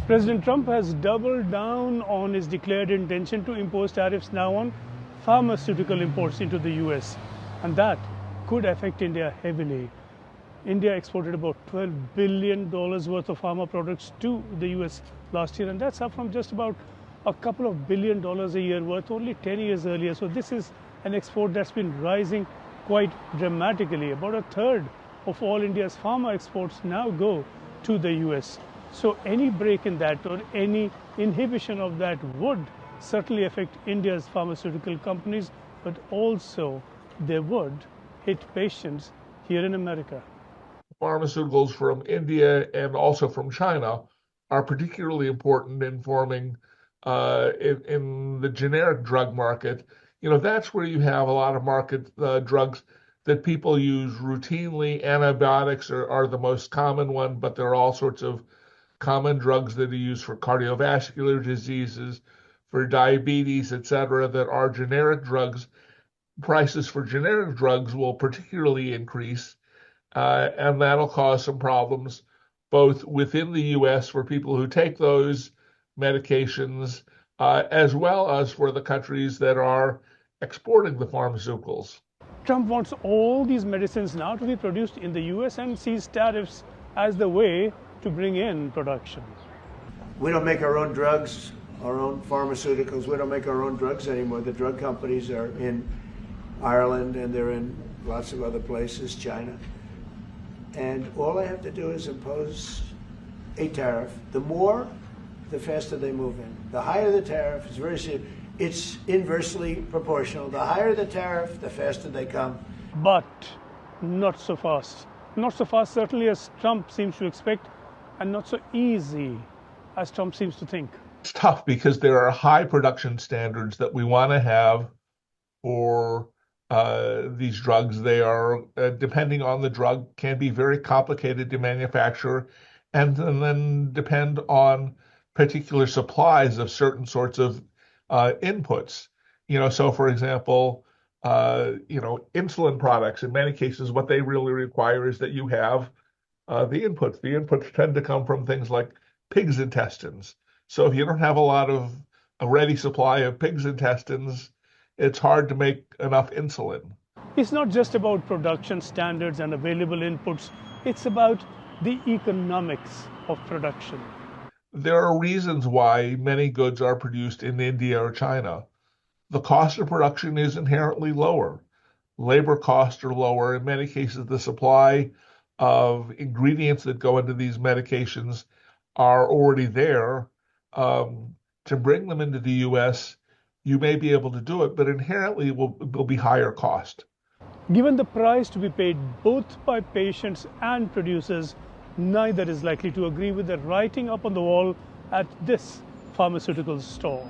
President Trump has doubled down on his declared intention to impose tariffs now on pharmaceutical imports into the US, and that could affect India heavily. India exported about $12 billion worth of pharma products to the US last year, and that's up from just about a couple of $billion a year worth only 10 years earlier. So this is an export that's been rising quite dramatically. About a third of all India's pharma exports now go to the US. So any break in that or any inhibition of that would certainly affect India's pharmaceutical companies, but also they would hit patients here in America. Pharmaceuticals from India and also from China are particularly important in forming in the generic drug market. You know, that's where you have a lot of market drugs that people use routinely. Antibiotics are the most common one, but there are all sorts of common drugs that are used for cardiovascular diseases, for diabetes, etc., that are generic drugs. Prices for generic drugs will particularly increase, and that'll cause some problems both within the U.S. for people who take those medications, as well as for the countries that are exporting the pharmaceuticals. Trump wants all these medicines now to be produced in the US and sees tariffs as the way to bring in production. We don't make our own drugs, our own pharmaceuticals. We don't make our own drugs anymore. The drug companies are in Ireland and they're in lots of other places, China. And all I have to do is impose a tariff. The more, the faster they move in. The higher the tariff, it's very simple. It's inversely proportional. The higher the tariff, the faster they come. But not so fast. Not so fast, certainly, as Trump seems to expect, and not so easy as Trump seems to think. It's tough because there are high production standards that we want to have for these drugs. They are, depending on the drug, can be very complicated to manufacture, and then depend on particular supplies of certain sorts of inputs. You know, so for example, insulin products, in many cases, what they really require is that you have the inputs. The inputs tend to come from things like pig's intestines. So if you don't have a ready supply of pig's intestines, it's hard to make enough insulin. It's not just about production standards and available inputs. It's about the economics of production. There are reasons why many goods are produced in India or China. The cost of production is inherently lower. Labor costs are lower. In many cases, the supply of ingredients that go into these medications are already there. To bring them into the U.S., you may be able to do it, but inherently it will be higher cost. Given the price to be paid both by patients and producers, neither is likely to agree with the writing up on the wall at this pharmaceuticals store.